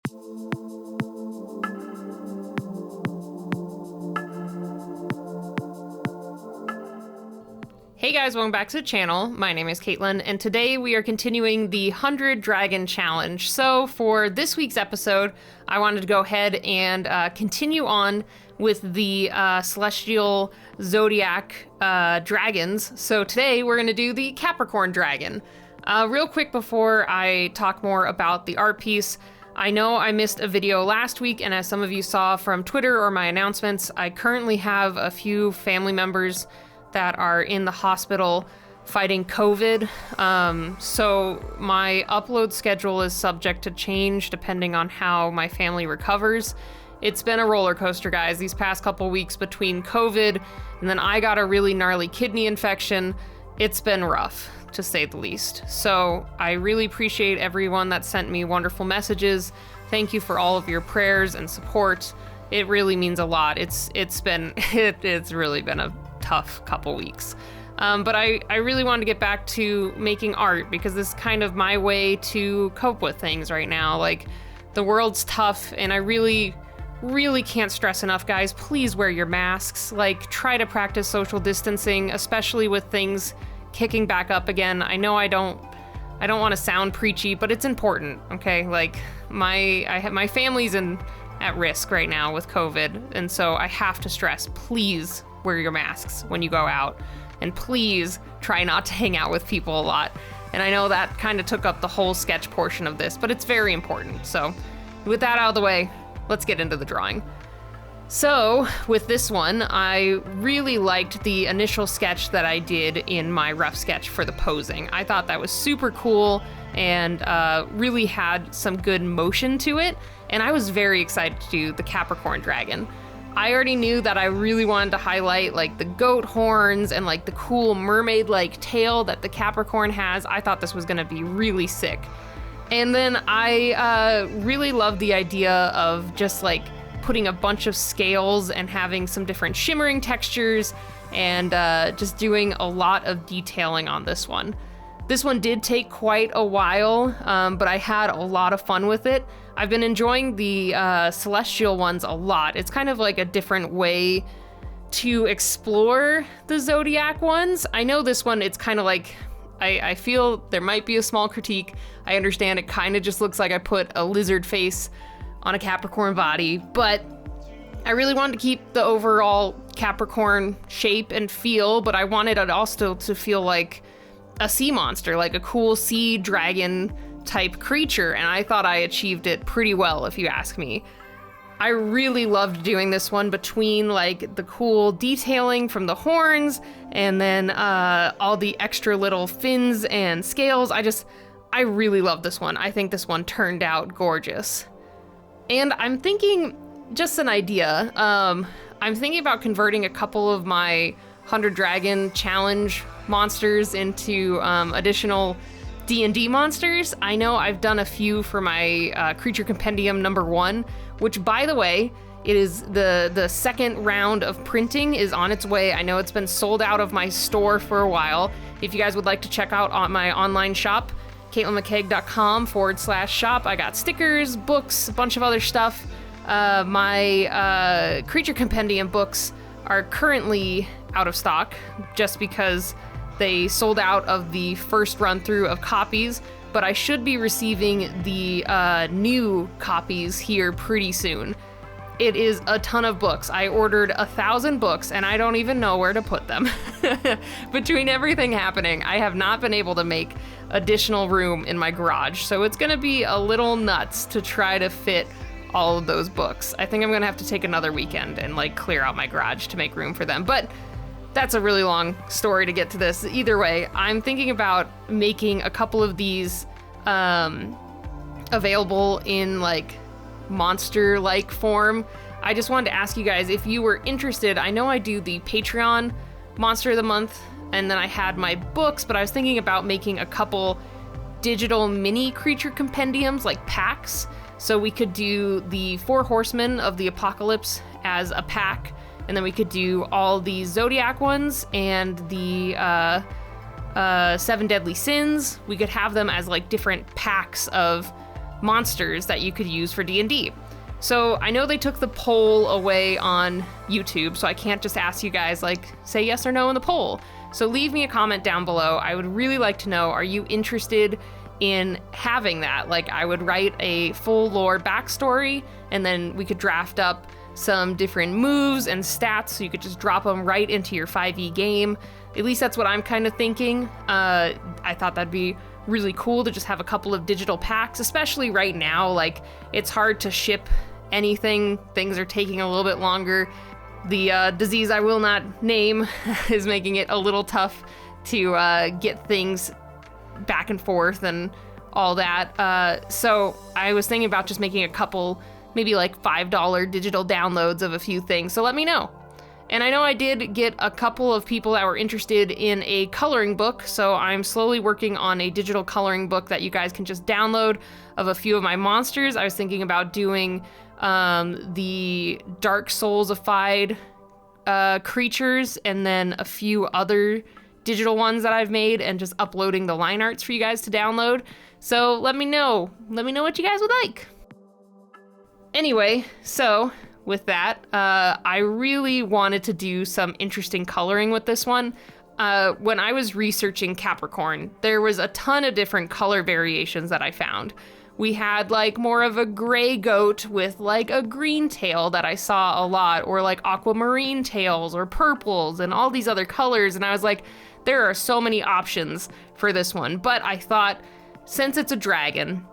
Hey guys, welcome back to the channel. My name is Katelyn, and today we are continuing the 100 Dragon Challenge. So for this week's episode, I wanted to go ahead and continue on with the Celestial Zodiac dragons. So today we're going to do the Capricorn dragon. Real quick before I talk more about the art piece, I know I missed a video last week, and as some of you saw from Twitter or my announcements, I currently have a few family members that are in the hospital fighting COVID. So my upload schedule is subject to change depending on how my family recovers. It's been a roller coaster, guys, these past couple weeks between COVID and then I got a really gnarly kidney infection. It's been rough, to say the least. So I really appreciate everyone that sent me wonderful messages. Thank you for all of your prayers and support. It really means a lot. It's really been a tough couple weeks. But I really wanted to get back to making art because this is kind of my way to cope with things right now. Like, the world's tough, and I really can't stress enough, guys, please wear your masks. Like, try to practice social distancing, especially with things kicking back up again. I know I don't want to sound preachy, but it's important, okay? Like, my family's at risk right now with COVID, and so I have to stress, please wear your masks when you go out, and please try not to hang out with people a lot. And I know that kind of took up the whole sketch portion of this, but it's very important. So with that out of the way, let's get into the drawing. So with this one, I really liked the initial sketch that I did in my rough sketch for the posing. I thought that was super cool and really had some good motion to it. And I was very excited to do the Capricorn dragon. I already knew that I really wanted to highlight like the goat horns and like the cool mermaid-like tail that the Capricorn has. I thought this was gonna be really sick. And then I really loved the idea of just like putting a bunch of scales and having some different shimmering textures and just doing a lot of detailing on this one. This one did take quite a while, but I had a lot of fun with it. I've been enjoying the celestial ones a lot. It's kind of like a different way to explore the Zodiac ones. I know this one, it's kind of like, I feel there might be a small critique. I understand it kind of just looks like I put a lizard face on a Capricorn body, but I really wanted to keep the overall Capricorn shape and feel, but I wanted it also to feel like a sea monster, like a cool sea dragon type creature, and I thought I achieved it pretty well, if you ask me. I really loved doing this one between like the cool detailing from the horns and then all the extra little fins and scales. I really love this one. I think this one turned out gorgeous. And I'm thinking, just an idea, I'm thinking about converting a couple of my 100 Dragon Challenge monsters into additional D&D monsters. I know I've done a few for my Creature Compendium #1, which, by the way, it is the second round of printing is on its way. I know it's been sold out of my store for a while. If you guys would like to check out on my online shop, KatelynMcCaigue.com/shop, I got stickers, books, a bunch of other stuff. My Creature Compendium books are currently out of stock just because they sold out of the first run through of copies, but I should be receiving the new copies here pretty soon. It is a ton of books. I ordered 1,000 books and I don't even know where to put them. Between everything happening, I have not been able to make additional room in my garage, so it's gonna be a little nuts to try to fit all of those books. I think I'm gonna have to take another weekend and like clear out my garage to make room for them, but that's a really long story to get to this. Either way, I'm thinking about making a couple of these available in like monster-like form. I just wanted to ask you guys if you were interested. I know I do the Patreon Monster of the Month, and then I had my books, but I was thinking about making a couple digital mini creature compendiums, like packs. So we could do the 4 Horsemen of the Apocalypse as a pack, and then we could do all the Zodiac ones and the 7 Deadly Sins. We could have them as like different packs of monsters that you could use for D&D. So I know they took the poll away on YouTube, so I can't just ask you guys, like, say yes or no in the poll. So leave me a comment down below. I would really like to know, are you interested in having that? Like, I would write a full lore backstory, and then we could draft up some different moves and stats so you could just drop them right into your 5e game. At least that's what I'm kind of thinking. I thought that'd be really cool to just have a couple of digital packs, especially right now. Like, it's hard to ship anything. Things are taking a little bit longer. The disease I will not name is making it a little tough to get things back and forth and all that. So I was thinking about just making a couple, maybe like $5 digital downloads of a few things. So let me know. And I know I did get a couple of people that were interested in a coloring book, so I'm slowly working on a digital coloring book that you guys can just download of a few of my monsters. I was thinking about doing the Dark Souls-ified creatures, and then a few other digital ones that I've made, and just uploading the line arts for you guys to download. So let me know what you guys would like. Anyway, so with that, I really wanted to do some interesting coloring with this one. When I was researching Capricorn, there was a ton of different color variations that I found. We had like more of a gray goat with like a green tail that I saw a lot, or like aquamarine tails or purples and all these other colors. And I was like, there are so many options for this one. But I thought, since it's a dragon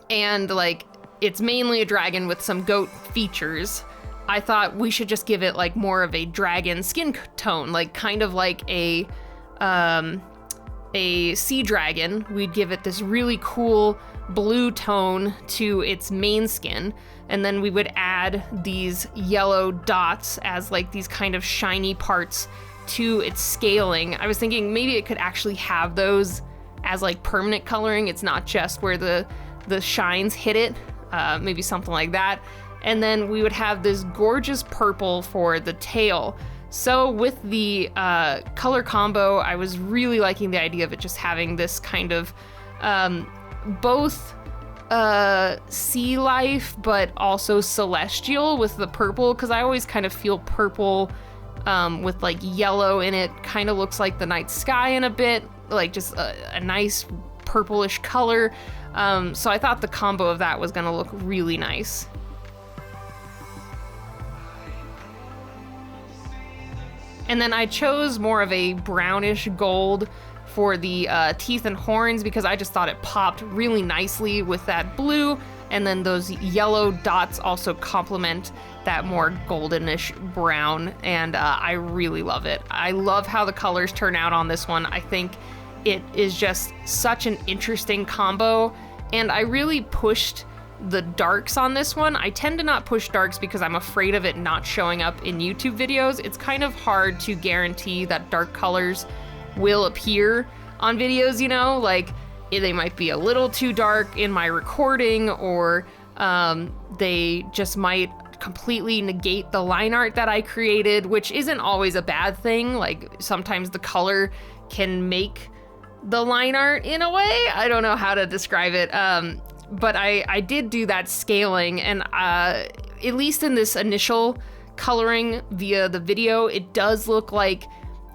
and like it's mainly a dragon with some goat features, I thought we should just give it like more of a dragon skin tone, like kind of like a sea dragon. We'd give it this really cool blue tone to its main skin, and then we would add these yellow dots as like these kind of shiny parts to its scaling. I was thinking maybe it could actually have those as like permanent coloring. It's not just where the shines hit it, maybe something like that. And then we would have this gorgeous purple for the tail. So with the color combo, I was really liking the idea of it just having this kind of both sea life, but also celestial with the purple, because I always kind of feel purple with like yellow in it. Kind of looks like the night sky in a bit, like just a nice purplish color. So I thought the combo of that was gonna look really nice. And then I chose more of a brownish gold for the teeth and horns, because I just thought it popped really nicely with that blue, and then those yellow dots also complement that more goldenish brown, and I really love it. I love how the colors turn out on this one. I think it is just such an interesting combo, and I really pushed the darks on this one. I tend to not push darks because I'm afraid of it not showing up in YouTube videos. It's kind of hard to guarantee that dark colors will appear on videos, you know, like they might be a little too dark in my recording, or they just might completely negate the line art that I created, which isn't always a bad thing. Like sometimes the color can make the line art in a way. I don't know how to describe it. But I did do that scaling, and at least in this initial coloring via the video, it does look like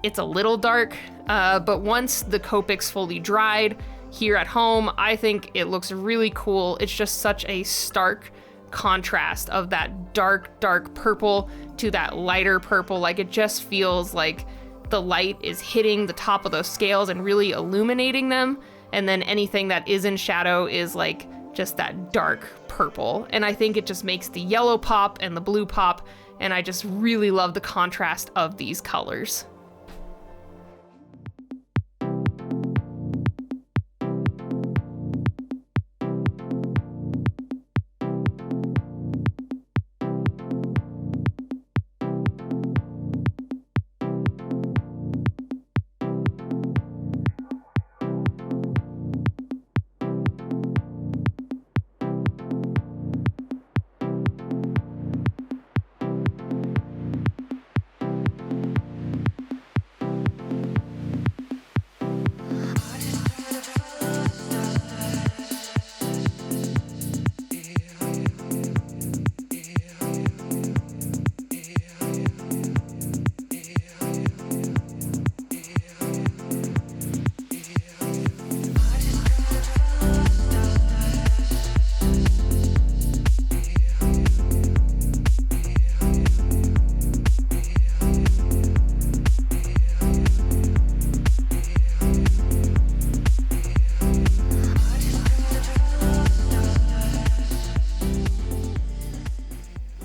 it's a little dark, but once the Copics fully dried here at home, I think it looks really cool. It's just such a stark contrast of that dark purple to that lighter purple. Like it just feels like the light is hitting the top of those scales and really illuminating them, and then anything that is in shadow is like just that dark purple. And I think it just makes the yellow pop and the blue pop, and I just really love the contrast of these colors.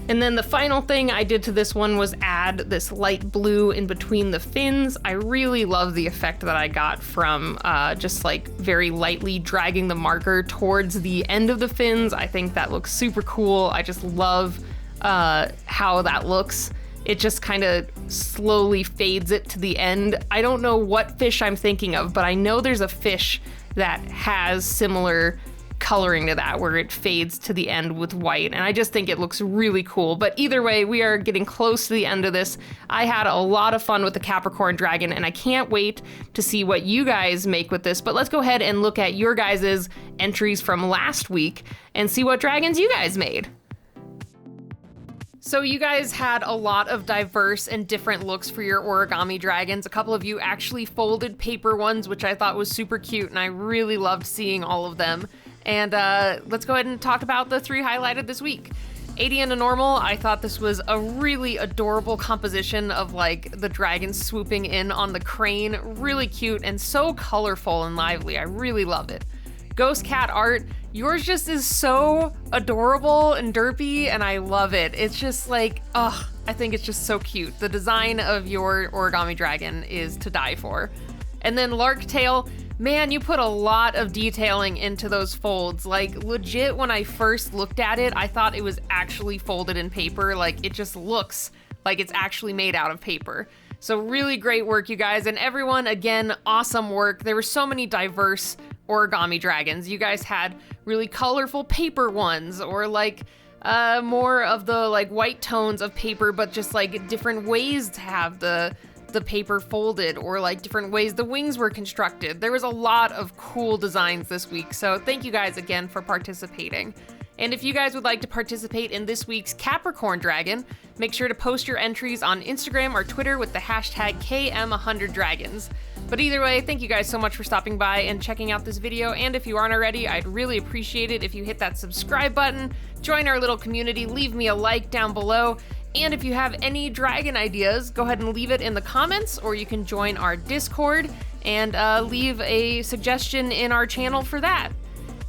And then the final thing I did to this one was add this light blue in between the fins. I really love the effect that I got from just like very lightly dragging the marker towards the end of the fins. I think that looks super cool. I just love how that looks. It just kind of slowly fades it to the end. I don't know what fish I'm thinking of, but I know there's a fish that has similar coloring to that, where it fades to the end with white, and I just think it looks really cool. But either way, we are getting close to the end of this. I had a lot of fun with the Capricorn dragon, and I can't wait to see what you guys make with this. But let's go ahead and look at your guys' entries from last week and see what dragons you guys made. So you guys had a lot of diverse and different looks for your origami dragons. A couple of you actually folded paper ones, which I thought was super cute, and I really loved seeing all of them. And let's go ahead and talk about the 3 highlighted this week. 80 and a normal, I thought this was a really adorable composition of like the dragon swooping in on the crane. Really cute and so colorful and lively. I really love it. Ghost cat art, yours just is so adorable and derpy, and I love it. It's just like, I think it's just so cute. The design of your origami dragon is to die for. And then lark tail, man, you put a lot of detailing into those folds. Like legit, when I first looked at it, I thought it was actually folded in paper. Like it just looks like it's actually made out of paper. So really great work, you guys. And everyone, again, awesome work. There were so many diverse origami dragons. You guys had really colorful paper ones, or like more of the like white tones of paper, but just like different ways to have the paper folded, or like different ways the wings were constructed. There was a lot of cool designs this week, so thank you guys again for participating. And if you guys would like to participate in this week's Capricorn dragon, make sure to post your entries on Instagram or Twitter with the hashtag KM100dragons. But either way, thank you guys so much for stopping by and checking out this video, and if you aren't already, I'd really appreciate it if you hit that subscribe button, join our little community, leave me a like down below. And if you have any dragon ideas, go ahead and leave it in the comments, or you can join our Discord and leave a suggestion in our channel for that.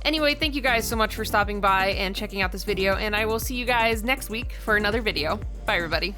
Anyway, thank you guys so much for stopping by and checking out this video, and I will see you guys next week for another video. Bye, everybody.